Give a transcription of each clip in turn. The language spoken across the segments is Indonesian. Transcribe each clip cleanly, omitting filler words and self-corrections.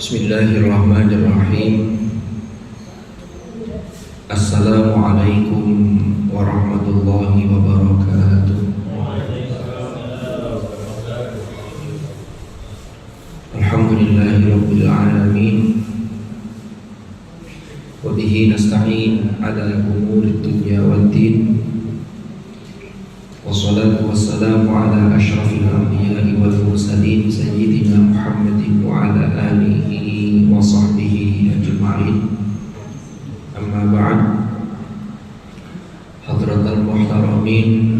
Bismillahirrahmanirrahim. Assalamualaikum warahmatullahi wabarakatuh. Alhamdulillahi rabbil alamin. Wa bihi nasta'in ala umuri dunya waddin. Wassalatu wassalamu ala asyrafil anbiya'i wal mursalin sayyidina Muhammadin wa ala alihi wa sahbihi ajma'in. Amma ba'd. Hadratal muhtaramin,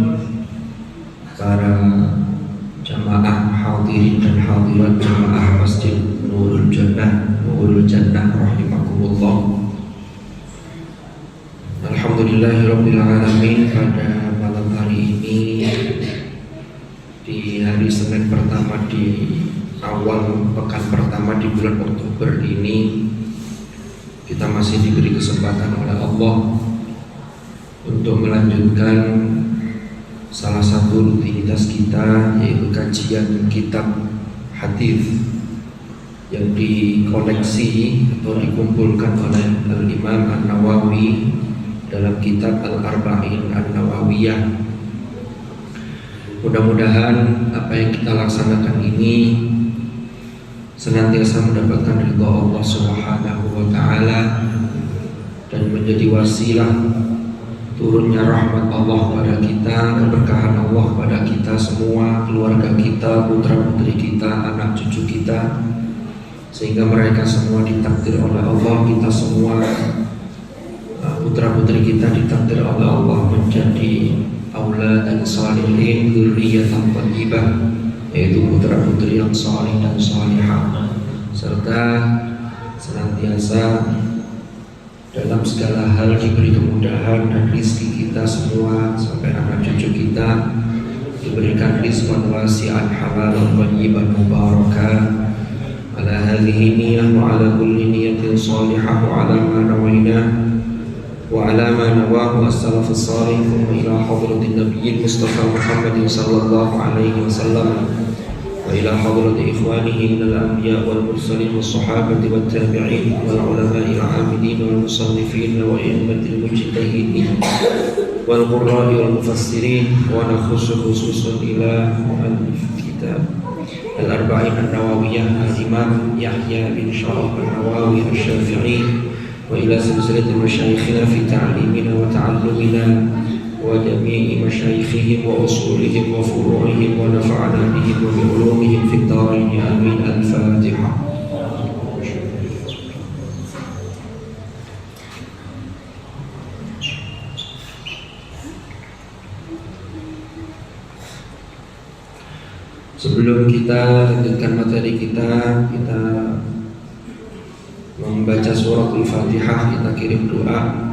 para jamaah hadirin dan hadirat jamaah Masjid Nurul Jannah rahimakumullah. Alhamdulillahirabbil alamin. Pada malam hari ini, di hari Senin pertama di awal pekan pertama di bulan Oktober ini, kita masih diberi kesempatan oleh Allah untuk melanjutkan salah satu rutinitas kita, yaitu kajian kitab hadis yang dikoleksi atau dikumpulkan oleh Al-Imam An-Nawawi dalam kitab Al-Arba'in An-Nawawiyah. Mudah-mudahan apa yang kita laksanakan ini senantiasa mendapatkan ridha Allah Subhanahu wa taala dan menjadi wasilah turunnya rahmat Allah pada kita, keberkahan Allah pada kita semua, keluarga kita, putra-putri kita, anak cucu kita, sehingga mereka semua ditakdir oleh Allah, kita semua putra-putri kita ditakdir oleh Allah menjadi auladan salihin, dzurriyyatan thayyibah, yaitu putra-putri yang salih dan salihah, serta senantiasa dalam segala hal diberi kemudahan dan rizki kita semua sampai anak cucu kita diberikan rizqan wasi'an halalan thayyiban mubarakah ala hadhihi niyyah wa ala kulli niyyatin salihah wa ala ma nawainah wa ala ma nawahu as-salafus salih thumma ila hadratin nabiyil mustafa Muhammadin sallallahu alaihi wasallam wa ila hadrati ikhwanihi minal anbiya wal mursalin was sahabati wat tabi'in wal ulama'il 'amilin wal musannifin wa a'immatil mujtahidin wal qurra'i wal mufassirin wa nakhussu khususan ila mu'allif kitab Al-Arba'in An-Nawawiyah Al-Imam Yahya bin Sharaf An-Nawawi Asy-Syafi'i wa ila silsilatil masyayikhina fi ta'limina wa ta'allumina wa jami'i masyayikhihim wa usulihim wa furu'ihim wa nafa'ana bihim wa bi'ulumihim fid dharain amin. Al-Fatihah. Sebelum kita lanjutkan materi kita membaca suratul Fatihah, kita kirim doa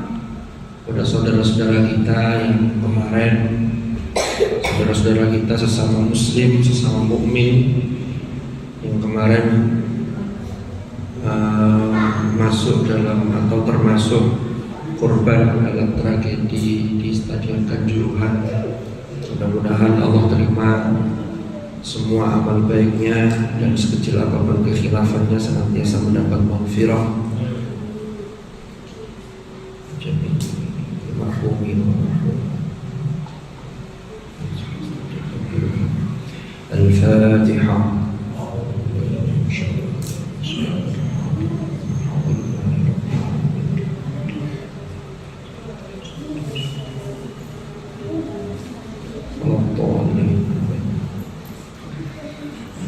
pada saudara-saudara kita yang kemarin, saudara-saudara kita sesama muslim, sesama mukmin yang kemarin masuk dalam atau termasuk korban dalam tragedi di Stadion Kanjuruhan. Mudah-mudahan Allah terima semua amal baiknya dan sekecil apapun kekhilafannya senantiasa mendapat maghfirah. Al-Fatihah.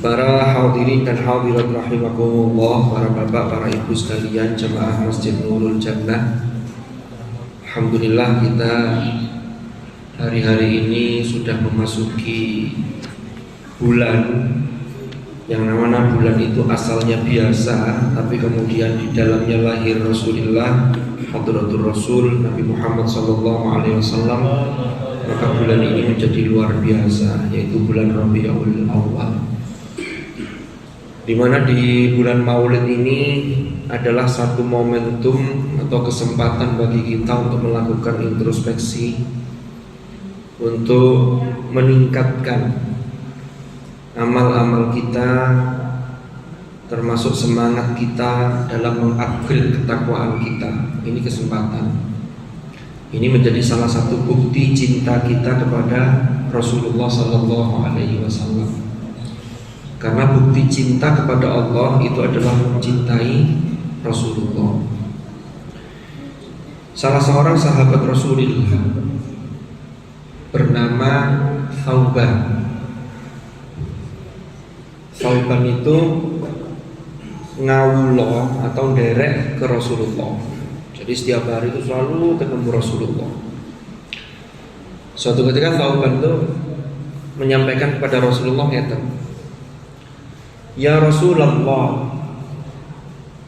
Para hadirin dan hadirat rahimakumullah, para bapak, para ibu sekalian jemaah Masjid Nurul Jannah. Alhamdulillah, kita hari-hari ini sudah memasuki bulan yang namanya bulan itu asalnya biasa, tapi kemudian di dalamnya lahir Rasulullah, Hadratur Rasul Nabi Muhammad SAW. Maka bulan ini menjadi luar biasa, yaitu bulan Rabiul Awwal, di mana di bulan Maulid ini adalah satu momentum atau kesempatan bagi kita untuk melakukan introspeksi, untuk meningkatkan amal-amal kita termasuk semangat kita dalam mengupgrade ketakwaan kita. Ini kesempatan. Ini menjadi salah satu bukti cinta kita kepada Rasulullah Sallallahu Alaihi Wasallam. Karena bukti cinta kepada Allah itu adalah mencintai Rasulullah. Salah seorang sahabat Rasulullah bernama Thauban. Thauban itu ngawulo atau derek ke Rasulullah. Jadi setiap hari itu selalu ketemu Rasulullah. Suatu ketika Thauban itu menyampaikan kepada Rasulullah ngeten, "Ya Rasulullah,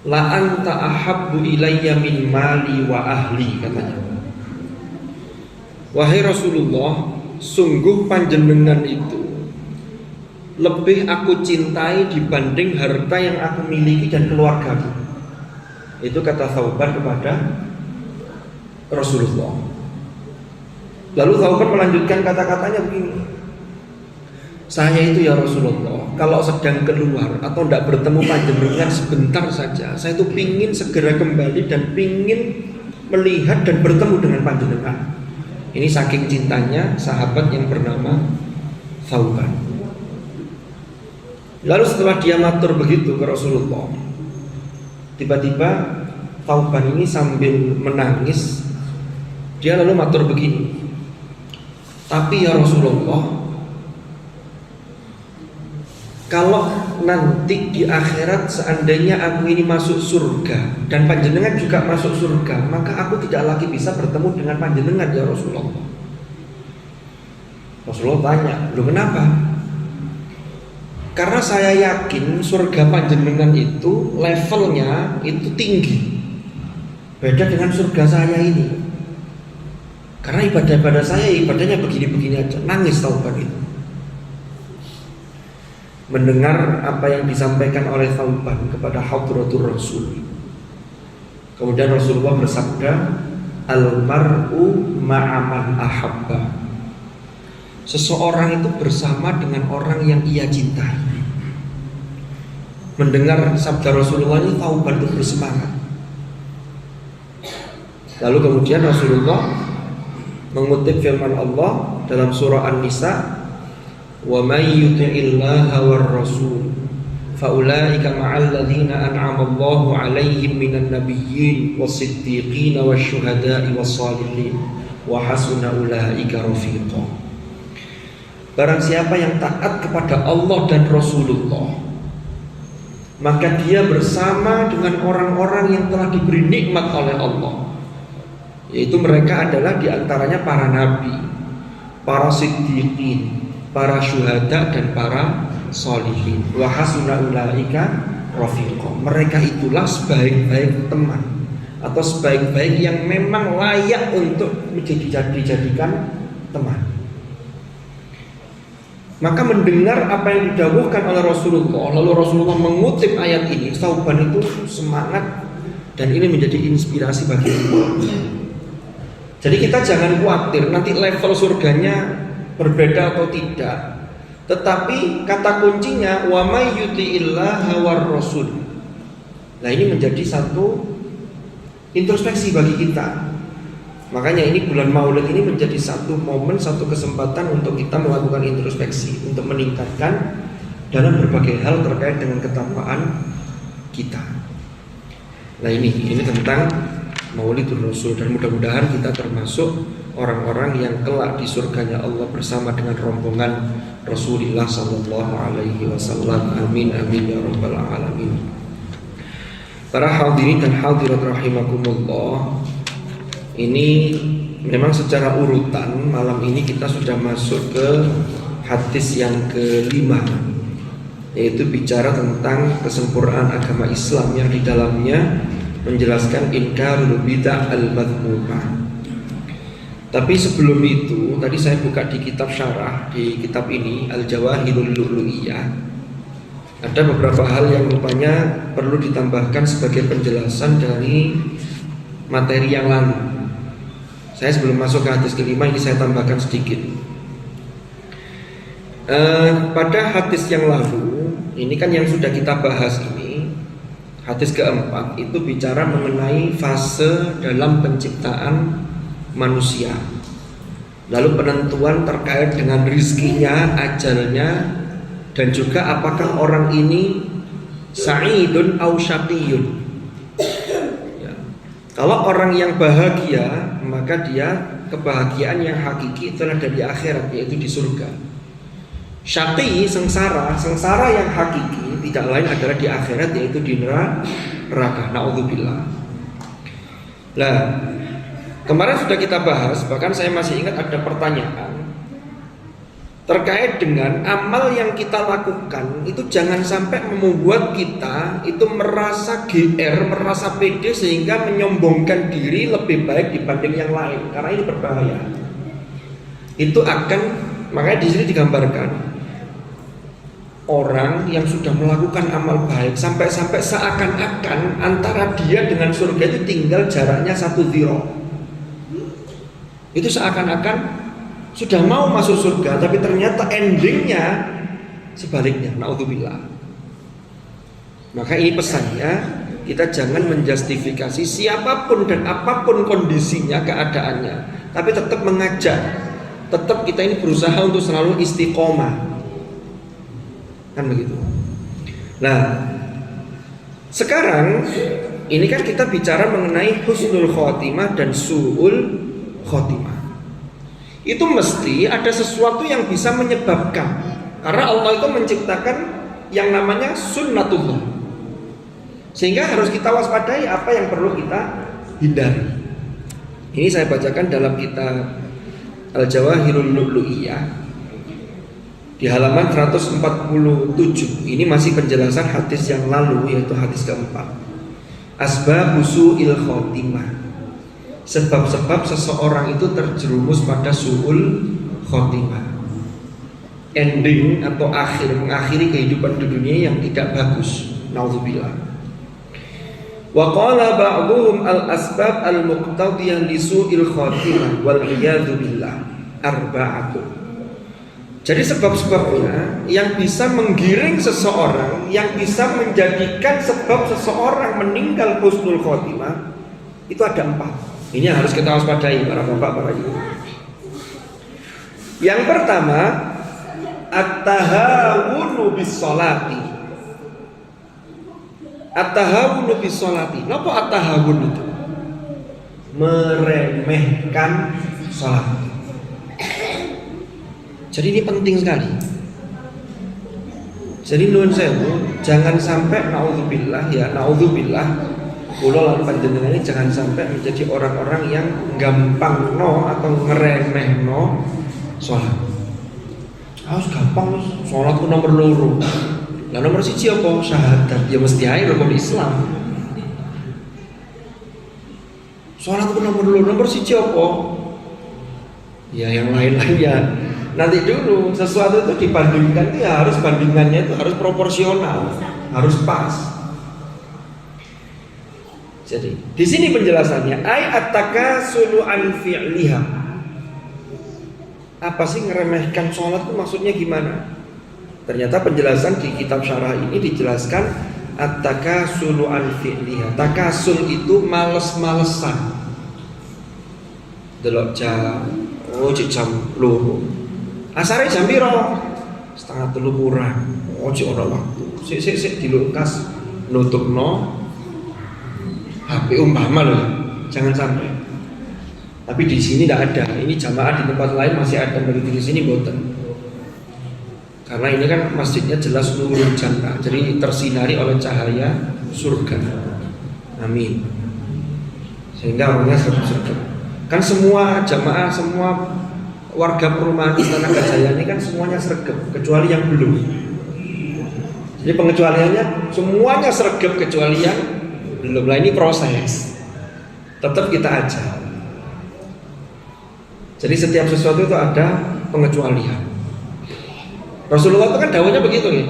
la anta ahabbu ilayya min mali wa ahli," katanya. Wahai Rasulullah, sungguh panjenengan itu lebih aku cintai dibanding harta yang aku miliki dan keluargaku. Itu kata Thauban kepada Rasulullah. Lalu Thauban melanjutkan kata-katanya begini, "Saya itu ya Rasulullah, kalau sedang keluar atau tidak bertemu panjenengan sebentar saja, saya itu pingin segera kembali dan pingin melihat dan bertemu dengan panjenengan." Ini saking cintanya sahabat yang bernama Thauban. Lalu setelah dia matur begitu ke Rasulullah, tiba-tiba Thauban ini sambil menangis, dia lalu matur begini, "Tapi ya Rasulullah, kalau nanti di akhirat seandainya aku ini masuk surga dan panjenengan juga masuk surga, maka aku tidak lagi bisa bertemu dengan panjenengan ya Rasulullah." Rasulullah tanya, "Loh kenapa?" "Karena saya yakin surga panjenengan itu levelnya itu tinggi, beda dengan surga saya ini. Karena ibadah saya ibadahnya begini-begini aja." Nangis Thauban itu. Mendengar apa yang disampaikan oleh Thauban kepada Hadratur Rasul. Kemudian Rasulullah bersabda, "Al-mar'u ma'aman ahabba." Seseorang itu bersama dengan orang yang ia cintai. Mendengar sabda Rasulullah ini, Thauban itu bersemangat. Lalu kemudian Rasulullah mengutip firman Allah dalam surah An-Nisa, "Wa may yuti'illaha war rasul fa ulaika ma'al ladzina an'ama Allahu 'alaihim minan nabiyyin was-siddiqin wasyuhada'i was-shalihin wa hasuna ulaika rafiqa." Barang siapa yang taat kepada Allah dan Rasulullah, maka dia bersama dengan orang-orang yang telah diberi nikmat oleh Allah, yaitu mereka adalah diantaranya para nabi, para siddiqin, para syuhada dan para sholihin. Wa hasuna ulaika rafiqa. Mereka itulah sebaik-baik teman atau sebaik-baik yang memang layak untuk dijadikan teman. Maka mendengar apa yang didawuhkan oleh Rasulullah, lalu Rasulullah mengutip ayat ini, Thauban itu semangat dan ini menjadi inspirasi bagi kita. Jadi kita jangan khawatir nanti level surganya berbeda atau tidak. Tetapi kata kuncinya wa may yuti'illaha war rasul. Nah, ini menjadi satu introspeksi bagi kita. Makanya ini bulan Maulid ini menjadi satu momen, satu kesempatan untuk kita melakukan introspeksi, untuk meningkatkan dalam berbagai hal terkait dengan ketakwaan kita. Nah, ini tentang Maulidur Rasul, dan mudah-mudahan kita termasuk orang-orang yang kelak di surganya Allah bersama dengan rombongan Rasulullah Sallallahu Alaihi Wasallam. Amin amin ya rabbal alamin. Para hadirin dan hadirat rahimakumullah, ini memang secara urutan malam ini kita sudah masuk ke hadis yang kelima, yaitu bicara tentang kesempurnaan agama Islam yang di dalamnya menjelaskan inkarul bid'ah al-madhmumah. Tapi sebelum itu, tadi saya buka di kitab syarah, di kitab ini Al-Jawahirul Lu'lu'iyah, ada beberapa hal yang rupanya perlu ditambahkan sebagai penjelasan dari materi yang lalu. Saya sebelum masuk ke hadis kelima ini saya tambahkan sedikit. Pada hadis yang lalu, ini kan yang sudah kita bahas ini, Hadis keempat itu bicara mengenai fase dalam penciptaan manusia. Lalu penentuan terkait dengan rizkinya, ajalnya, dan juga apakah orang ini sa'idun au syaqiyun. Ya. Kalau orang yang bahagia, maka dia kebahagiaan yang hakiki itu ada di akhirat, yaitu di surga. Syaqi, sengsara yang hakiki tidak lain adalah di akhirat, yaitu di neraka. Na'udzubillah. Nah, kemarin sudah kita bahas, bahkan saya masih ingat ada pertanyaan terkait dengan amal yang kita lakukan itu jangan sampai membuat kita itu merasa GR, merasa pede sehingga menyombongkan diri lebih baik dibanding yang lain, karena ini berbahaya. Itu akan, makanya di sini digambarkan orang yang sudah melakukan amal baik sampai-sampai seakan-akan antara dia dengan surga itu tinggal jaraknya 1 dhira. Itu seakan-akan sudah mau masuk surga, tapi ternyata endingnya sebaliknya. Na'udzubillah. Maka ini pesannya, kita jangan menjustifikasi siapapun dan apapun kondisinya, keadaannya, tapi tetap mengajak, tetap kita ini berusaha untuk selalu istiqomah, kan begitu. Nah, sekarang ini kan kita bicara mengenai husnul khotimah dan su'ul khotimah. Itu mesti ada sesuatu yang bisa menyebabkan, karena Allah itu menciptakan yang namanya sunnatullah, sehingga harus kita waspadai apa yang perlu kita hindari. Ini saya bacakan dalam kitab Al-Jawahirul Lu'lu'iyah di halaman 147. Ini masih penjelasan hadis yang lalu, yaitu hadis keempat. Asbabu su'il khotimah, sebab-sebab seseorang itu terjerumus pada su'ul khotimah, ending atau mengakhiri kehidupan di dunia yang tidak bagus. Nauzubillah. Wa qala ba'dhum al-asbab al-muqtadiyah li su'il khotimah wal iyadzu billah arba'atun. Jadi sebab-sebabnya yang bisa menggiring seseorang, yang bisa menjadikan sebab seseorang meninggal husnul khotimah itu ada 4. Ini yang harus kita waspadai, para bapak, para ibu. Yang pertama, at-tahawunu bis-sholati. At-tahawunu bis-sholati. Napa at-tahawun itu? Meremehkan sholat. Jadi ini penting sekali. Jadi nuwun sewu, jangan sampai naudzubillah kula lan panjenengan ini jangan sampai menjadi orang-orang yang gampang atau ngeremehno sholat. Harus gampang sholatku nomor 2. Lah nomor 1 apa? Syahadat. Ya mesti ae rukun Islam. Sholatku nomor 2, nomor 1 apa? Ya yang lain-lain ya nanti dulu. Sesuatu itu dibandingkan itu ya harus bandingannya itu harus proporsional, harus pas. Jadi di sini penjelasannya ay at-takasulu an fi'liha. Apa sih ngeremehkan sholat itu maksudnya gimana? Ternyata penjelasan di kitab syarah ini dijelaskan at-takasulu an fi'liha. Takasul itu males-malesan. Delok jam, jam loro. Asare jam piro? 2:30 kurang. Ojo ora waktu. Sik dilungkas nutupno HP umpama loh, jangan sampai. Tapi di sini tidak ada. Ini jamaah di tempat lain masih ada, begitu di sini boten. Karena ini kan masjidnya jelas nurul jannah, jadi tersinari oleh cahaya surga. Amin. Sehingga orangnya sergap-sergap. Kan semua jamaah, semua warga perumahan Istana Gajaya ini kan semuanya sergap, kecuali yang belum. Jadi pengecualiannya semuanya sergap kecuali yang belum. Lah ini proses. Tetap kita aja. Jadi setiap sesuatu itu ada pengecualian. Rasulullah itu kan dawuhnya begitu nih.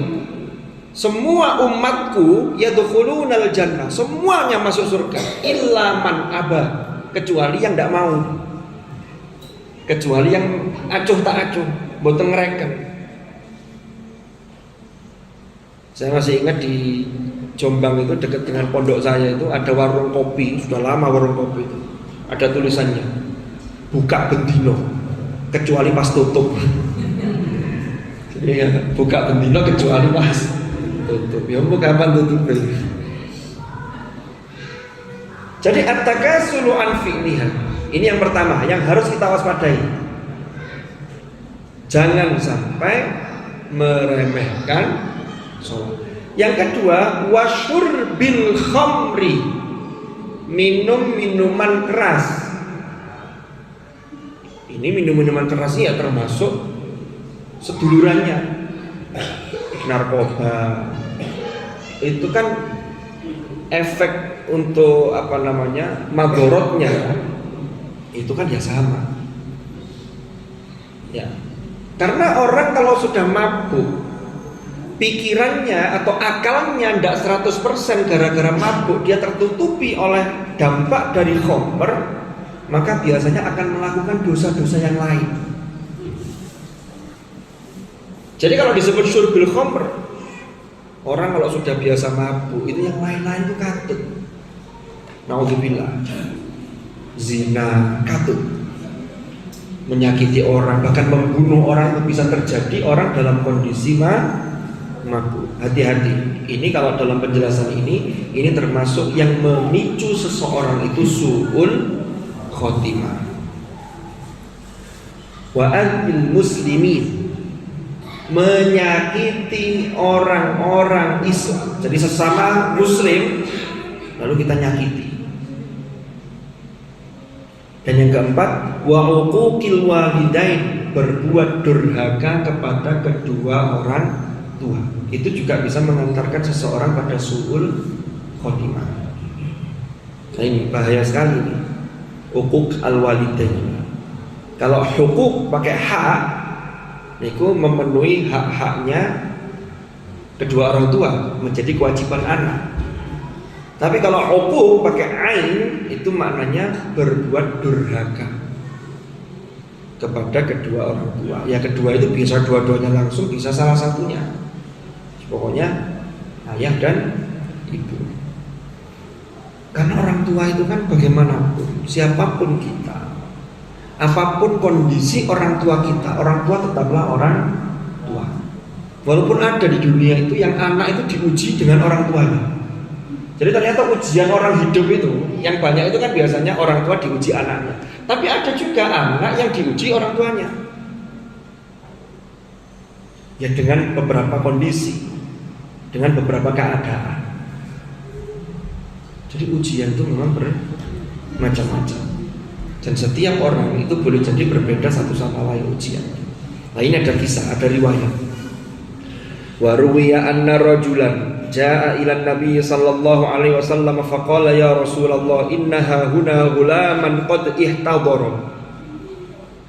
Semua umatku yadkhulunal jannah, semuanya masuk surga illa man aba, kecuali yang tidak mau. Kecuali yang acuh tak acuh, boten ngereken. Saya masih ingat di Jombang itu dekat dengan pondok saya itu ada warung kopi, sudah lama warung kopi itu. Ada tulisannya, buka bendino kecuali pas tutup. Jadi ya, buka bendino kecuali pas tutup. Ya mau kapan tutup? Jadi at-takasulu an fi'liha. Ini yang pertama yang harus kita waspadai. Jangan sampai meremehkan sholat. Yang kedua, wasyurbil khamri, minum minuman keras. Ini minum-minuman keras ya termasuk sedulurannya narkoba. Itu kan efek untuk madorotnya kan? Itu kan ya sama. Ya. Karena orang kalau sudah mabuk, pikirannya atau akalnya tidak 100% gara-gara mabuk, dia tertutupi oleh dampak dari khamr, maka biasanya akan melakukan dosa-dosa yang lain. Jadi kalau disebut syurbil khamr, orang kalau sudah biasa mabuk, itu yang lain-lain itu katut. Naudzubillah. Zina, katut. Menyakiti orang, bahkan membunuh orang itu bisa terjadi orang dalam kondisi mabuk. Hati-hati. Ini kalau dalam penjelasan ini termasuk yang memicu seseorang itu su'ul khotimah. Wa anil muslimin, menyakiti orang-orang Islam. Jadi sesama muslim lalu kita nyakiti. Dan yang keempat, wa uquqil walidain, berbuat durhaka kepada kedua orang tua. Itu juga bisa mengantarkan seseorang pada su'ul khotimah. Nah ini bahaya sekali nih. Uquq al-walidain. Kalau hukuk pakai hak, itu memenuhi hak-haknya kedua orang tua, menjadi kewajiban anak. Tapi kalau uquq pakai ain, itu maknanya berbuat durhaka kepada kedua orang tua. Ya kedua itu bisa dua-duanya langsung, bisa salah satunya. Pokoknya ayah dan ibu. Karena orang tua itu kan bagaimanapun, siapapun kita, apapun kondisi orang tua kita, orang tua tetaplah orang tua. Walaupun ada di dunia itu yang anak itu diuji dengan orang tuanya. Jadi ternyata ujian orang hidup itu yang banyak itu kan biasanya orang tua diuji anaknya. Tapi ada juga anak yang diuji orang tuanya. Ya dengan beberapa kondisi, dengan beberapa keadaan. Jadi ujian itu memang bermacam-macam. Dan setiap orang itu boleh jadi berbeda satu sama lain ujian. Nah ini ada kisah, ada riwayat. Wa ruwiya anna rajulan jaa ila Nabi sallallahu alaihi wasallam faqala ya Rasulullah innaha huna ghulaman qad ihtadara.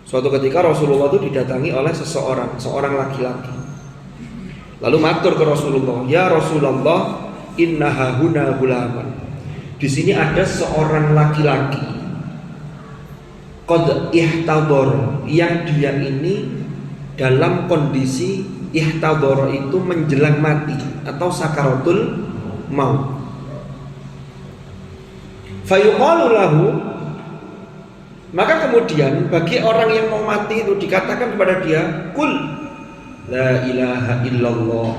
Suatu ketika Rasulullah itu didatangi oleh seorang laki-laki. Lalu matur ke Rasulullah, "Ya Rasulullah, innaha huna ghulaman." Di sini ada seorang laki-laki qad ihtadara, yang dia ini dalam kondisi ihtadara itu menjelang mati atau sakaratul maut. Fayuqalu lahu, maka kemudian bagi orang yang mau mati itu dikatakan kepada dia, "Qul la ilaha illallah."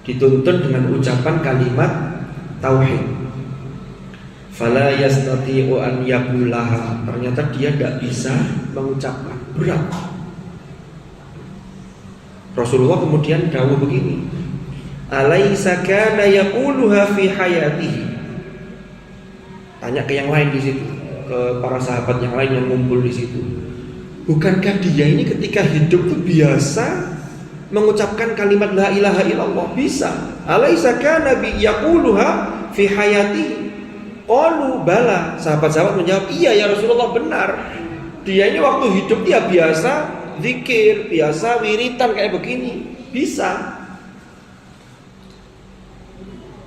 Dituntun dengan ucapan kalimat tauhid. Fala yastati'u an yaqulaha. Ternyata dia tidak bisa mengucapkan, berat. Rasulullah kemudian dawuh begini, "Alaisa kana yaquluha fi hayatihi." Tanya ke yang lain di situ, ke para sahabat yang lain yang ngumpul di situ. Bukankah dia ini ketika hidup itu biasa mengucapkan kalimat la ilaha illallah? Bisa. Alaisa kana yaquluha fi hayatihi? Qalu bala. Sahabat-sahabat menjawab, "Iya ya Rasulullah, benar. Dia ini waktu hidup dia biasa zikir, biasa wiritan kayak begini, bisa."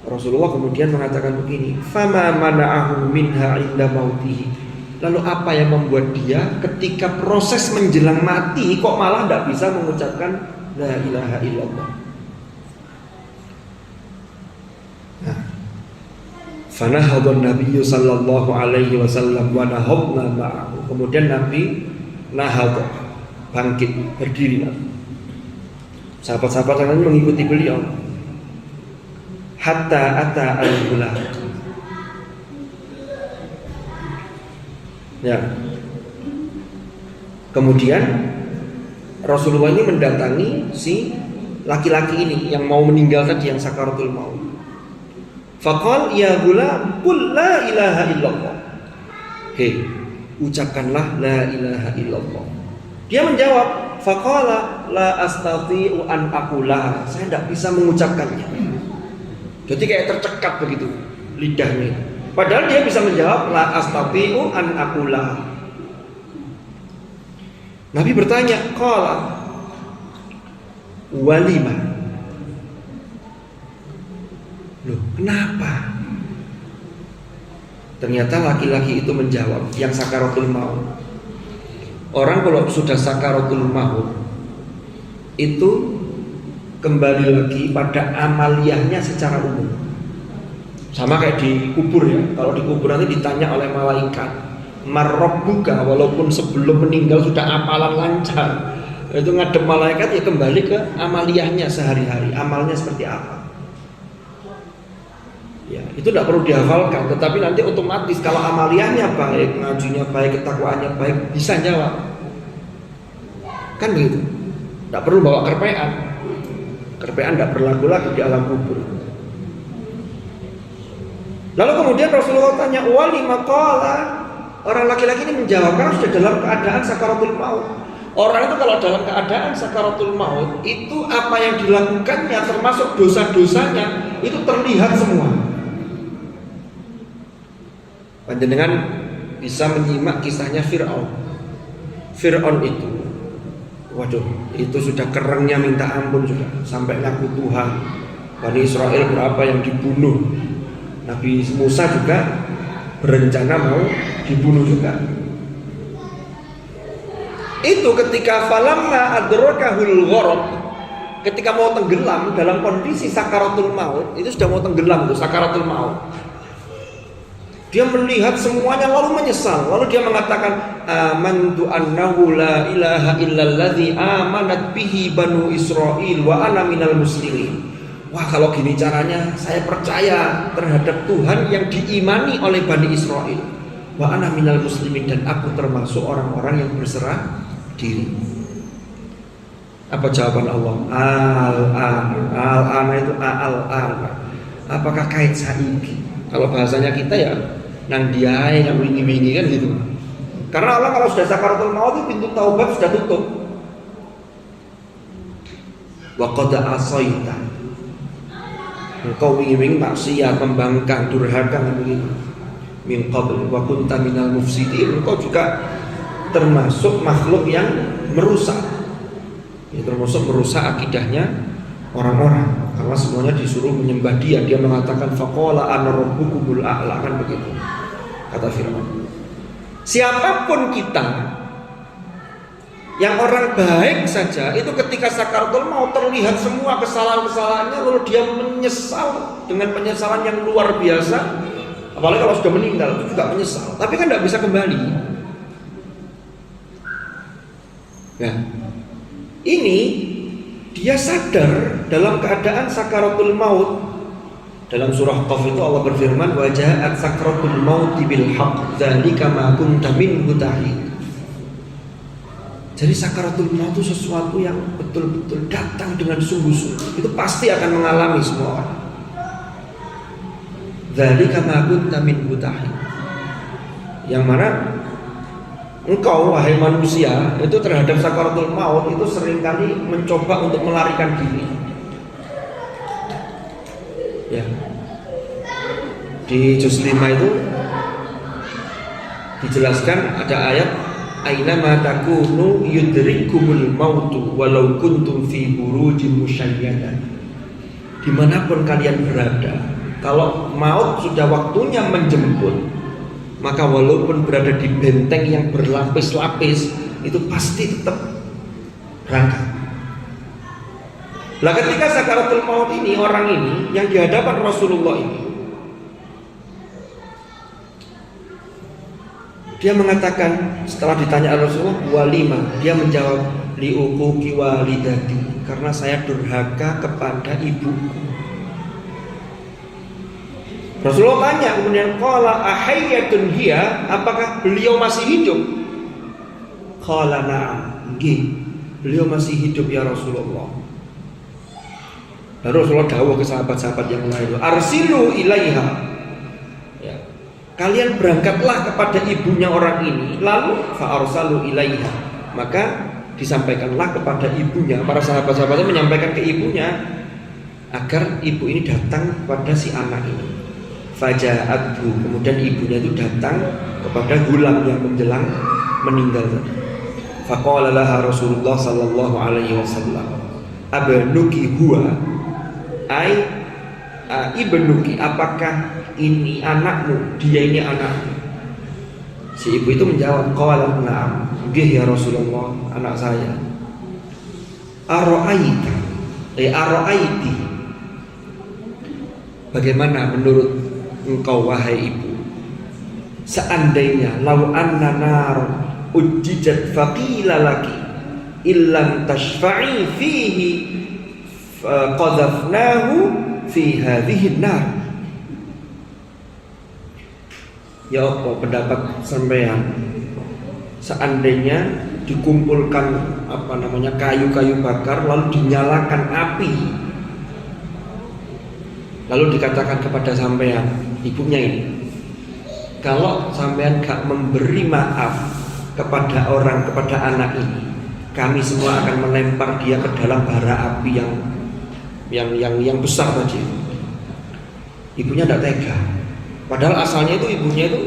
Rasulullah kemudian mengatakan begini, "Fama mana'ahu minha 'inda mautihi." Lalu apa yang membuat dia ketika proses menjelang mati kok malah tidak bisa mengucapkan la ilaha illallah? Fanahadun Nabi sallallahu alaihi wasallam wa nahadna ma'ahu. Kemudian Nabi nahad, bangkit, berdiri. Sahabat-sahabat yang lain mengikuti beliau. Hatta ata al-ghulam. Ya. Kemudian Rasulullah ini mendatangi si laki-laki ini yang mau meninggal tadi, yang sakaratul maut. Faqal ya ghulam qul la ilaha illallah. Hei, ucapkanlah la ilaha illallah. Dia menjawab, faqala la astati'u an aqulaha. Saya tidak bisa mengucapkannya. Jadi kayak tercekat begitu lidahnya. Padahal dia bisa menjawab la astati'u an aqulaha. Nabi bertanya, qala walima. Loh, kenapa? Ternyata laki-laki itu menjawab, yang sakaratul maut. Orang kalau sudah sakaratul maut itu kembali lagi pada amaliyahnya secara umum. Sama kayak di kubur ya. Kalau di kubur nanti ditanya oleh malaikat, marrabbuka, walaupun sebelum meninggal sudah apalan lancar. Itu ngadep malaikat ya kembali ke amaliyahnya sehari-hari, amalnya seperti apa. Ya, itu tidak perlu dihafalkan, tetapi nanti otomatis kalau amaliyahnya baik, ngajinya baik, ketakwaannya baik, bisa jawab. Kan begitu. Tidak perlu bawa kerpean. Kerpean tidak berlaku lagi di alam kubur. Lalu kemudian Rasulullah tanya, walima qala. Orang laki-laki ini menjawab karena sudah dalam keadaan sakaratul maut. Orang itu kalau dalam keadaan sakaratul maut, itu apa yang dilakukannya termasuk dosa-dosanya itu terlihat semua. Panjenengan bisa menyimak kisahnya Fir'aun. Fir'aun itu, waduh, itu sudah kerengnya minta ampun sudah, sampai ngaku Tuhan. Bani Israel berapa yang dibunuh. Nabi Musa juga berencana mau dibunuh juga. Itu ketika falamma adrakahul gharq, ketika mau tenggelam dalam kondisi sakaratul maut, itu sudah mau tenggelam tuh sakaratul maut. Dia melihat semuanya lalu menyesal. Lalu dia mengatakan, amantu annahu la ilaha illalladzi amanat bihi banu Israil wa ana minal muslimin. Wah, kalau gini caranya saya percaya terhadap Tuhan yang diimani oleh Bani Israel. Wa ana minal muslimin, dan aku termasuk orang-orang yang berserah diri. Apa jawaban Allah? Al-an itu al-an. Apakah kait saiki? Kalau bahasanya kita ya nang diae yang wingi-wingi kan gitu. Karena Allah kalau sudah sakaratul maut itu pintu taubat sudah tutup. Wa qad asaita. Engkau wingi-wingi maksiat, membangkang, durhaka begini. Min qabl wa kunta minal mufsidin. Engkau juga termasuk makhluk yang merusak. Ya, termasuk merusak akidahnya orang-orang. Karena semuanya disuruh menyembah dia. Dia mengatakan faqala ana rabbukumul a'la, kan begitu kata Fir'aun. Siapapun kita yang orang baik saja, itu ketika sakaratul maut terlihat semua kesalahan-kesalahannya, lalu dia menyesal dengan penyesalan yang luar biasa. Apalagi kalau sudah meninggal itu juga menyesal, tapi kan tidak bisa kembali. Nah, ini dia sadar dalam keadaan sakaratul maut. Dalam surah Qaf itu Allah berfirman, wa ja'at sakaratul maut bil haqq dzalika ma kunta minhu tahid. Jadi sakaratul maut itu sesuatu yang betul-betul datang dengan sungguh-sungguh. Itu pasti akan mengalami semua orang. Dzalika ma kunta minhu tahid. Yang mana engkau wahai manusia itu terhadap sakaratul maut itu seringkali mencoba untuk melarikan diri. Ya. Di juz 5 itu dijelaskan ada ayat aina ma takunu yudrikumul mautu walau kuntum fi burujin musyayyadah. Dimanapun kalian berada, kalau maut sudah waktunya menjemput, maka walaupun berada di benteng yang berlapis-lapis, itu pasti tetap berangkat. Lah ketika sakaratul maut ini, orang ini yang di hadapan Rasulullah ini, Dia mengatakan setelah ditanya Rasulullah, walima, dia menjawab, liuquqi walidati, karena saya durhaka kepada ibuku. Rasulullah tanya kemudian, qala ahayyatun hiya, apakah beliau masih hidup? Qala na'am, nggih, beliau masih hidup ya Rasulullah. Lalu Rasulullah dawuh ke sahabat-sahabat yang lain, arsilu ilaiha, ya, kalian berangkatlah kepada ibunya orang ini. Lalu fa arsalu ilaiha, maka disampaikanlah kepada ibunya. Para sahabat-sahabatnya menyampaikan ke ibunya agar ibu ini datang kepada si anak ini. Faja'athu, kemudian ibunya itu datang kepada gulam yang menjelang meninggal tadi. Faqala laha Rasulullah sallallahu alaihi wasallam, abanuki huwa, ai ibnuki, apakah ini anakmu, dia ini anakmu? Si ibu itu menjawab, qala na'am, nggih ya Rasulullah, anak saya. Ara'aita, ara'aiti, bagaimana menurut engkau wahai ibu, seandainya lau anna nar ujjijat faqila laki illam tashfa'i fihi qadhafnahu fi hadhihi nar. Ya apa pendapat sampean, seandainya dikumpulkan kayu-kayu bakar lalu dinyalakan api, lalu dikatakan kepada sampean, ibunya ini, kalau sampean gak memberi maaf kepada anak ini, kami semua akan melempar dia ke dalam bara api yang besar tadi. Ibunya tidak tega, padahal asalnya itu ibunya itu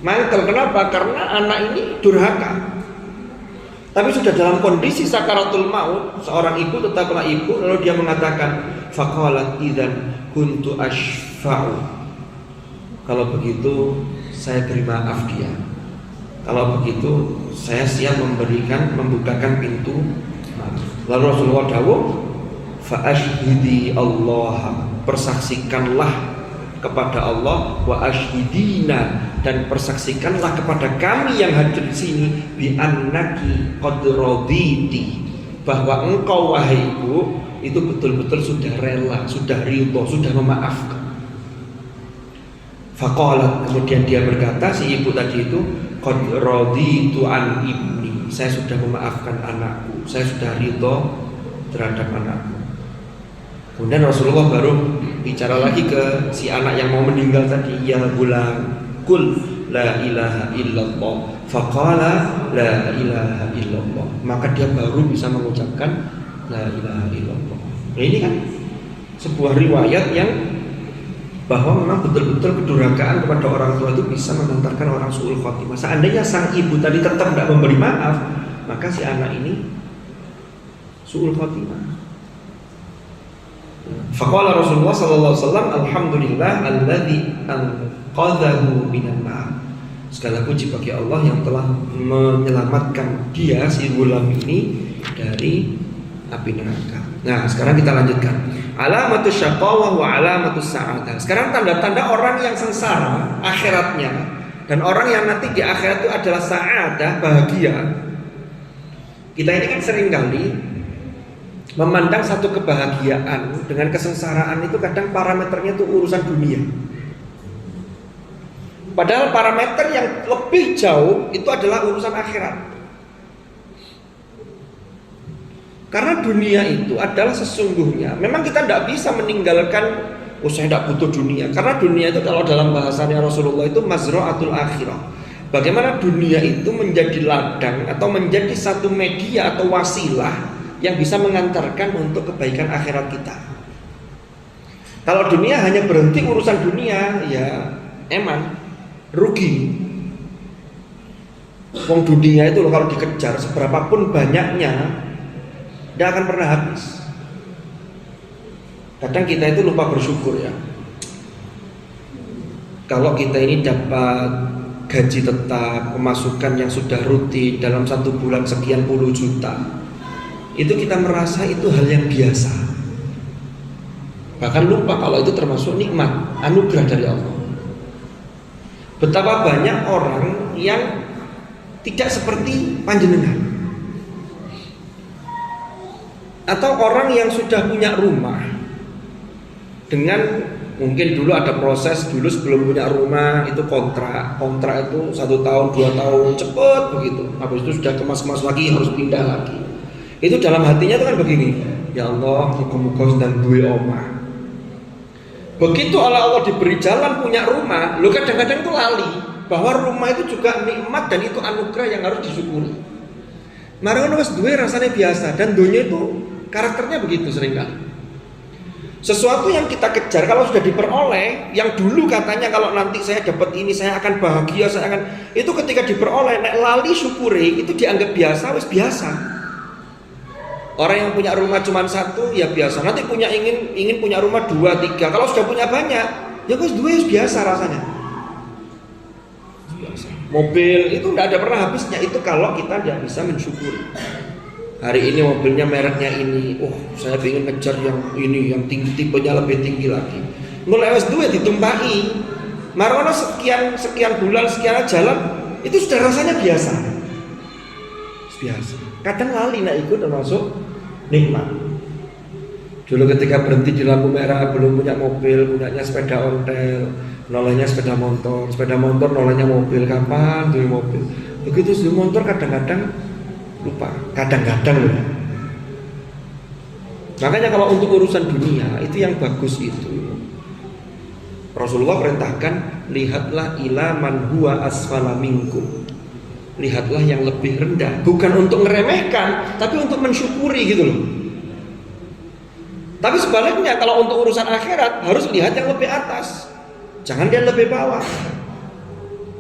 mangkel. Kenapa? Karena anak ini durhaka. Tapi sudah dalam kondisi sakaratul maut, seorang ibu tetaplah ibu. Lalu dia mengatakan, faqalat idzan kuntu ashfa'u, kalau begitu saya beri maaf dia. Kalau begitu saya siap membukakan pintu maaf. Lalu Rasulullah dawuh, fa ashhidi Allah, persaksikanlah kepada Allah, wa ashhidina, dan persaksikanlah kepada kami yang hadir di sini, bi annaki qad raditi, bahwa engkau wahai ibu itu betul-betul sudah rela, sudah ridho, sudah memaafkan. Faqalat, kemudian dia berkata, si ibu tadi itu, qad raditu an ibni, saya sudah memaafkan anakku, saya sudah ridho terhadap anakku. Kemudian Rasulullah baru bicara lagi ke si anak yang mau meninggal tadi, ya gulam, kul la ilaha illallah. Faqala la ilaha illallah, maka dia baru bisa mengucapkan la ilaha illallah. Nah, ini kan sebuah riwayat yang bahwa memang betul-betul kedurhakaan kepada orang tua itu bisa mengantarkan orang su'ul khotimah. Seandainya sang ibu tadi tetap tidak memberi maaf, maka si anak ini su'ul khotimah. Faqala Rasulullah sallallahu alaihi wasallam, alhamdulillah alladzi anqadhahu minan nar. Segala puji bagi Allah yang telah menyelamatkan dia, si gulam ini, dari api neraka. Nah, sekarang kita lanjutkan. Alamatus syaqawah wa alamatus sa'adah. Sekarang tanda-tanda orang yang sengsara akhiratnya dan orang yang nanti di akhirat itu adalah sa'adah, bahagia. Kita ini kan seringkali memandang satu kebahagiaan dengan kesengsaraan itu kadang parameternya itu urusan dunia. Padahal parameter yang lebih jauh itu adalah urusan akhirat. Karena dunia itu adalah sesungguhnya, memang kita tidak bisa meninggalkan, saya tidak butuh dunia. Karena dunia itu kalau dalam bahasanya Rasulullah itu mazra'atul akhirah. Bagaimana dunia itu menjadi ladang atau menjadi satu media atau wasilah yang bisa mengantarkan untuk kebaikan akhirat kita. Kalau dunia hanya berhenti urusan dunia, ya emang rugi. Wong dunia itu kalau dikejar seberapapun banyaknya, tidak akan pernah habis. Kadang kita itu lupa bersyukur ya. Kalau kita ini dapat gaji tetap, pemasukan yang sudah rutin dalam satu bulan sekian puluh juta, itu kita merasa itu hal yang biasa. Bahkan lupa kalau itu termasuk nikmat, anugerah dari Allah. Betapa banyak orang yang tidak seperti panjenengan, atau orang yang sudah punya rumah dengan mungkin dulu ada proses dulu sebelum punya rumah itu kontrak itu 1 tahun 2 tahun cepet begitu, habis itu sudah kemas-kemas lagi harus pindah lagi. Itu dalam hatinya itu kan begini, ya Allah muka-muka sedang duwe omah. Begitu Allah diberi jalan punya rumah, lo kadang-kadang tuh lali bahwa rumah itu juga nikmat dan itu anugerah yang harus disyukuri. Marang wis duwe rasanya biasa, dan dunia itu karakternya begitu seringkali. Sesuatu yang kita kejar kalau sudah diperoleh, yang dulu katanya kalau nanti saya dapat ini saya akan bahagia, saya akan, itu ketika diperoleh nek lali syukuri itu dianggap biasa, wis biasa. Orang yang punya rumah cuma 1 ya biasa. Nanti ingin punya rumah 2, 3. Kalau sudah punya banyak, ya wis 2 ya biasa rasanya. Biasa. Mobil itu tidak ada pernah habisnya. Itu kalau kita tidak bisa mensyukuri. Hari ini mobilnya mereknya ini. Oh, saya ingin ngejar yang ini, yang tinggi, tipenya lebih tinggi lagi. Mulai wis 2 ditumpahi. Marwana sekian bulan, sekian jalan, itu sudah rasanya biasa. Biasa. Kadang lali nak ikut termasuk nikmat. Dulu ketika berhenti di lampu merah, belum punya mobil, punyanya sepeda ontel, nolanya sepeda motor nolanya mobil. Kapan tuh mobil? Begitu sudah motor kadang-kadang lupa, kadang-kadang loh. Makanya kalau untuk urusan dunia itu yang bagus itu Rasulullah perintahkan, lihatlah ila man huwa asfala minkum. Lihatlah yang lebih rendah, bukan untuk meremehkan, tapi untuk mensyukuri gitu loh. Tapi sebaliknya kalau untuk urusan akhirat harus lihat yang lebih atas, jangan dia lebih bawah.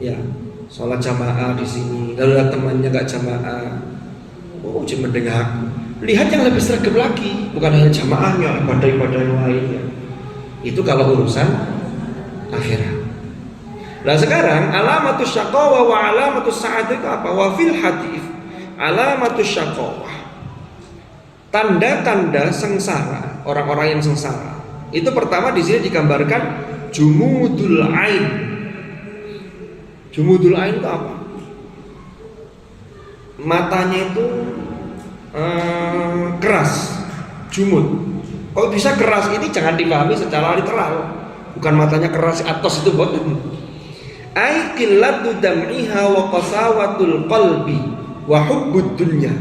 Ya, sholat jamaah di sini, lalu ada temannya nggak jamaah, oh cuma dengar aku. Lihat yang lebih sergap lagi, bukan hanya jamaahnya, ibadah-ibadah yang lainnya. Itu kalau urusan akhirat. Nah sekarang alamatus syaqawah wa alamatus sa'adah itu apa? Wa fil hadis alamatus syaqawah, tanda-tanda sengsara, orang-orang yang sengsara. Itu pertama di sini digambarkan jumudul ain. Jumudul ain itu apa? Matanya itu keras, jumud. Kalau bisa keras ini jangan dipahami secara literal. Bukan matanya keras atas itu bukan. Ai qillatu dam'iha wa qasawatul qalbi wa hubbud dunya.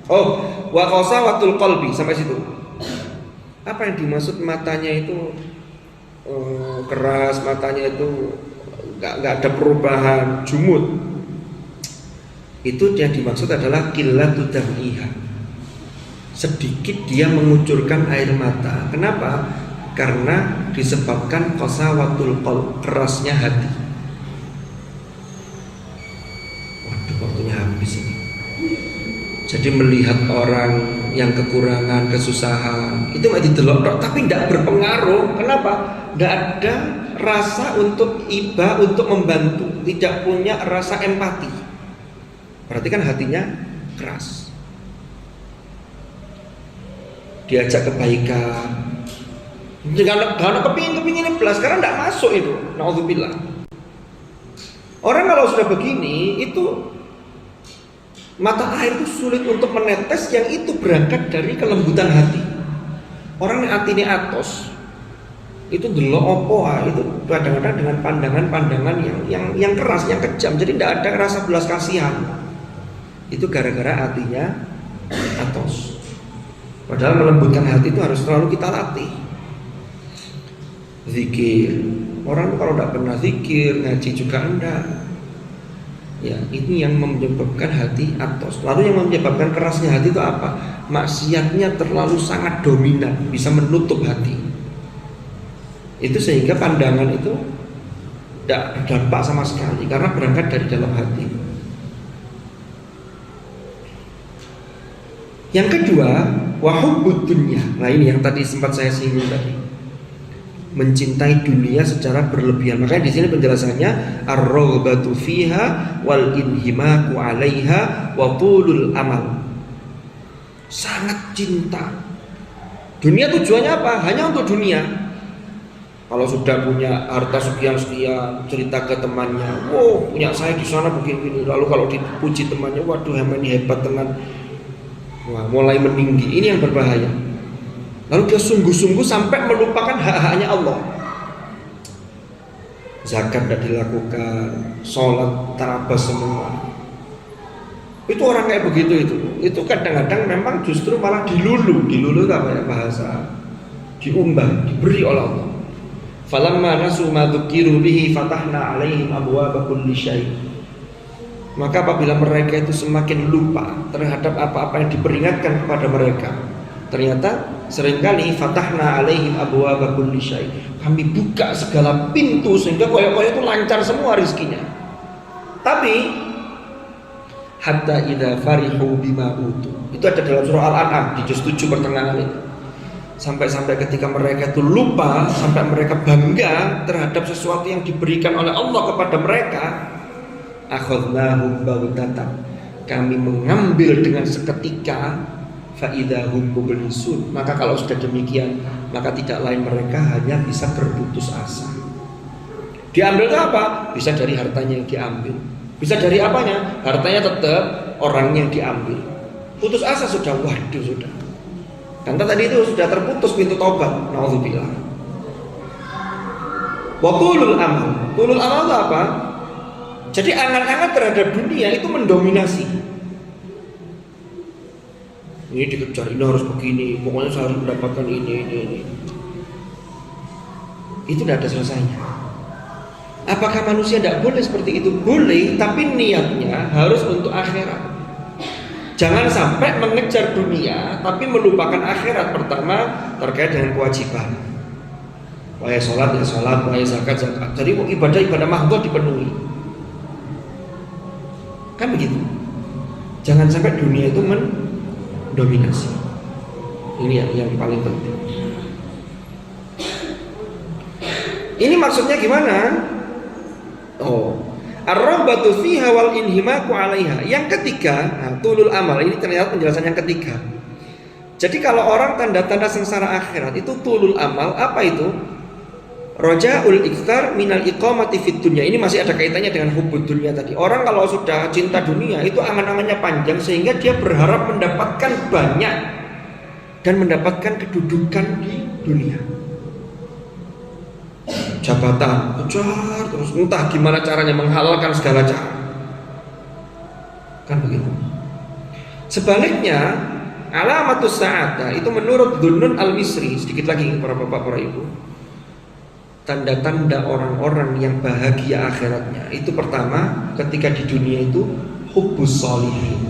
Oh, wa qasawatul qalbi sampai situ. Apa yang dimaksud matanya itu keras, matanya itu enggak ada perubahan, jumud. Itu yang dimaksud adalah qillatu dam'iha. Sedikit dia mengucurkan air mata. Kenapa? Karena disebabkan qasawatul qalb, kerasnya hati. Waktunya habis ini. Jadi melihat orang yang kekurangan, kesusahan itu nggak didelok, tapi tidak berpengaruh. Kenapa? Tidak ada rasa untuk iba, untuk membantu, tidak punya rasa empati. Berarti kan hatinya keras. Diajak kebaikan, jangan kepingin belas, karena tidak masuk itu. Naudzubillah. Orang kalau sudah begini itu mata air itu sulit untuk menetes, yang itu berangkat dari kelembutan hati. Orang yang hati ini atos itu delok opo itu kadang-kadang dengan pandangan-pandangan yang keras, yang kejam. Jadi tidak ada rasa belas kasihan. Itu gara-gara hatinya atos. Padahal melembutkan hati itu harus selalu kita latih. Zikir. Orang kalau tidak pernah zikir, ngaji juga enggak. Ya, ini yang menyebabkan hati atos. Lalu yang menyebabkan kerasnya hati itu apa? Maksiatnya terlalu sangat dominan, bisa menutup hati. Itu sehingga pandangan itu tidak berdampak sama sekali, karena berangkat dari dalam hati. Yang kedua, wahubbud dunya. Nah ini yang tadi sempat saya singgung tadi. Mencintai dunia secara berlebihan. Makanya di sini penjelasannya ar-raghbatu fiha wal inhimaku 'alaiha wa tulul amal. Sangat cinta. Dunia tujuannya apa? Hanya untuk dunia. Kalau sudah punya harta sekian-sekian, cerita ke temannya, wow punya saya di sana begini-begini. Lalu kalau dipuji temannya, waduh ini hebat teman. Wah, mulai meninggi. Ini yang berbahaya. Lalu dia sungguh-sungguh sampai melupakan hak-haknya Allah. Zakat tidak dilakukan, sholat terabas semua. Itu orang kayak begitu itu. Itu kadang-kadang memang justru malah dilulu apa ya bahasa? Diumbah, diberi oleh Allah. Falamma nasu ma dzukiru bihi fatahna 'alaihim abwaaba kulli syai'. Maka apabila mereka itu semakin lupa terhadap apa-apa yang diperingatkan kepada mereka, ternyata seringkali fatahna 'alaihim abwaaba kulli syai'. Kami buka segala pintu sehingga koyo-koyo itu lancar semua rezekinya. Tapi hatta idza farihu bima utu. Itu ada dalam surah Al-An'am di juz 7 pertengahan itu. Sampai-sampai ketika mereka itu lupa, sampai mereka bangga terhadap sesuatu yang diberikan oleh Allah kepada mereka, akhadnahum baghtatan. Kami mengambil dengan seketika, fa idzahum mublisun. Maka kalau sudah demikian, maka tidak lain mereka hanya bisa berputus asa. Diambil itu apa? Bisa dari hartanya yang diambil. Bisa dari apanya? Hartanya tetap, orangnya yang diambil. Putus asa sudah, waduh sudah. Karena tadi itu sudah terputus pintu tobat. Nauzubillah. Wa tulul amal. Tulul amal itu apa? Jadi angan-angan terhadap dunia itu mendominasi. Ini dikejar, ini harus begini, pokoknya saya harus mendapatkan ini. Itu tidak ada selesainya. Apakah manusia tidak boleh seperti itu? Boleh, tapi niatnya harus untuk akhirat. Jangan sampai mengejar dunia tapi melupakan akhirat. Pertama terkait dengan kewajiban. Wahai sholat ya sholat, wahai zakat zakat. Jadi ibadah mahdoh dipenuhi. Kan begitu. Jangan sampai dunia itu mendominasi. Ini yang paling penting. Ini maksudnya gimana? Ar-raghbatu fiha wal inhimaku 'alaiha. Yang ketiga, tulul amal. Ini ternyata penjelasan yang ketiga. Jadi kalau orang tanda-tanda sengsara akhirat itu tulul amal, apa itu? Raja'ul iktsar minal iqamati fid dunya. Ini masih ada kaitannya dengan hubbud dunya tadi. Orang kalau sudah cinta dunia itu angan-angannya panjang sehingga dia berharap mendapatkan banyak dan mendapatkan kedudukan di dunia. Jabatan, kejar terus entah gimana caranya menghalalkan segala cara. Kan begitu. Sebaliknya, alamatus sa'adah itu menurut Dhunnun al-Misri, sedikit lagi para bapak, para ibu. Tanda-tanda orang-orang yang bahagia akhiratnya itu pertama, ketika di dunia itu hubbus sholihin.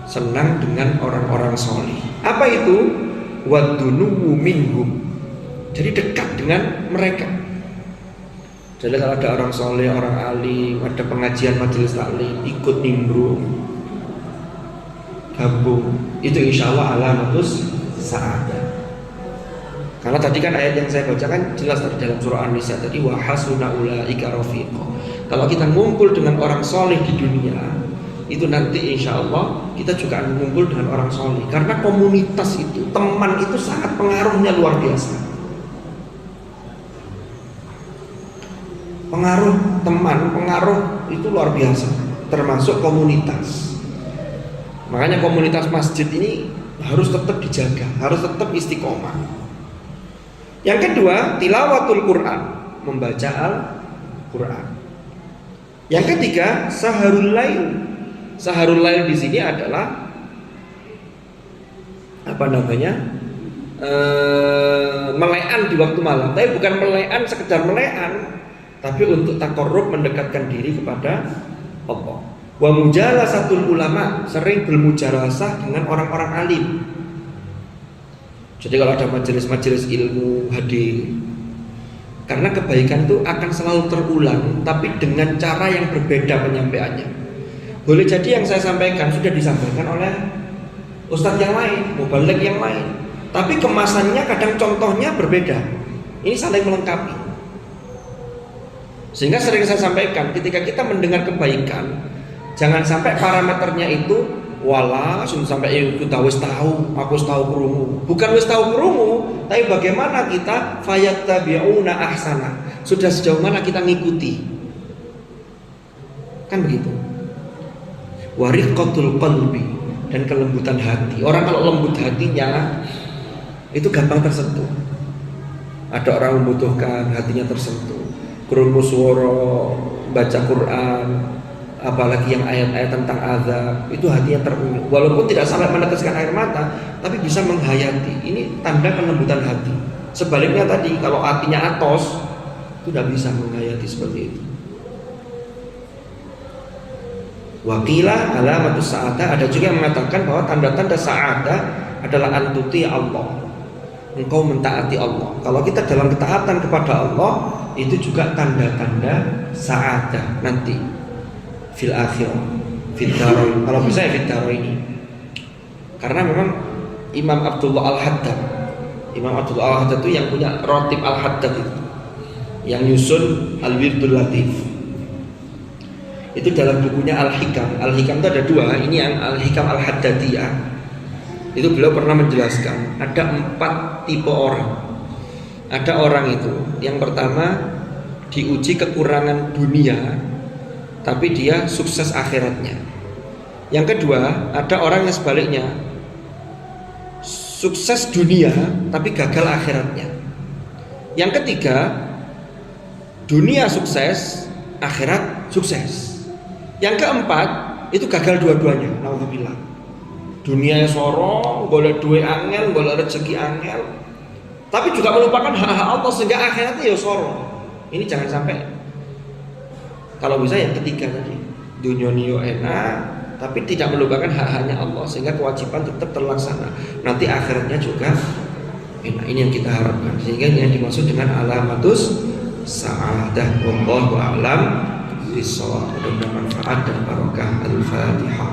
Senang dengan orang-orang solih. Apa itu? Wadunuwu minhum. Jadi dekat dengan mereka. Jadi kalau ada orang soleh, orang alim, ada pengajian majelis taklim, ikut nimbrung, gabung, itu insya Allah alamatus sa'adah. Karena tadi kan ayat yang saya bacakan jelas tadi dalam surah An-Nisa tadi wa hasuna ulaika rafiqa. Kalau kita ngumpul dengan orang soleh di dunia, itu nanti insya Allah kita juga akan ngumpul dengan orang soleh. Karena komunitas itu, teman itu sangat pengaruhnya luar biasa. Pengaruh teman, pengaruh itu luar biasa, termasuk komunitas. Makanya komunitas masjid ini harus tetap dijaga, harus tetap istiqomah. Yang kedua, tilawatul Quran, membaca Al-Quran. Yang ketiga, saharul lail. Saharul lail di sini adalah apa namanya? Melean di waktu malam. Tapi bukan melean sekedar melean, tapi untuk taqarrub, mendekatkan diri kepada Allah. Wa mujalasatul ulama, sering bermujalasah dengan orang-orang alim. Jadi kalau ada majelis-majelis ilmu hadir. Karena kebaikan itu akan selalu terulang, tapi dengan cara yang berbeda penyampaiannya. Boleh jadi yang saya sampaikan sudah disampaikan oleh ustadz yang lain, mubaligh yang lain, tapi kemasannya kadang contohnya berbeda. Ini saling melengkapi. Sehingga sering saya sampaikan, ketika kita mendengar kebaikan, jangan sampai parameternya itu wala sampai aku wis tahu krungu. Bukan wis tahu krungu, Tapi bagaimana kita fayattabi'una ahsana? Sudah sejauh mana kita ngikuti? Kan begitu. Wariqatul qalbi, dan kelembutan hati. Orang kalau lembut hatinya itu gampang tersentuh. Ada orang membutuhkan, hatinya tersentuh. Krungu swara, baca Quran, apalagi yang ayat-ayat tentang azab, itu hatinya terunyuk. Walaupun tidak sampai meneteskan air mata, tapi bisa menghayati. Ini tanda kelembutan hati. Sebaliknya tadi, kalau hatinya atos, itu tidak bisa menghayati seperti itu. Waqilah alamatus sa'adah, ada juga yang mengatakan bahwa tanda-tanda sa'adah adalah antuti Allah, engkau mentaati Allah. Kalau kita dalam ketaatan kepada Allah, itu juga tanda-tanda sa'adah nanti fil akhirah, fil darain. Kalau bisa ya fil darain ini. Karena memang Imam Abdullah Al-Haddad, Imam Abdullah Al-Haddad itu yang punya Rotib Al-Haddad itu, yang nyusun Al-Wirdul Latif. Itu dalam bukunya Al-Hikam. Al-Hikam itu ada dua. Ini yang Al-Hikam Al-Haddadiyah. Itu beliau pernah menjelaskan ada 4 tipe orang. Ada orang itu yang pertama diuji kekurangan dunia, tapi dia sukses akhiratnya. Yang kedua, ada orang yang sebaliknya, sukses dunia tapi gagal akhiratnya. Yang ketiga, dunia sukses, akhirat sukses. Yang keempat, itu gagal dua-duanya. Nauzubillah. Dunia sorong, boleh duit angel, boleh rezeki angel, tapi juga melupakan hak-hak Allah sehingga akhiratnya ya sorong. Ini jangan sampai. Kalau bisa yang ketiga tadi, dunia niyo enak, tapi tidak melupakan hak-haknya Allah sehingga kewajiban tetap terlaksana. Nanti akhiratnya juga enak. Ini yang kita harapkan. Sehingga ini yang dimaksud dengan alamatus sa'adah. Wallahu a'lam bishawab. Mudah-mudahan manfaat dan barokah. Al-Fatihah.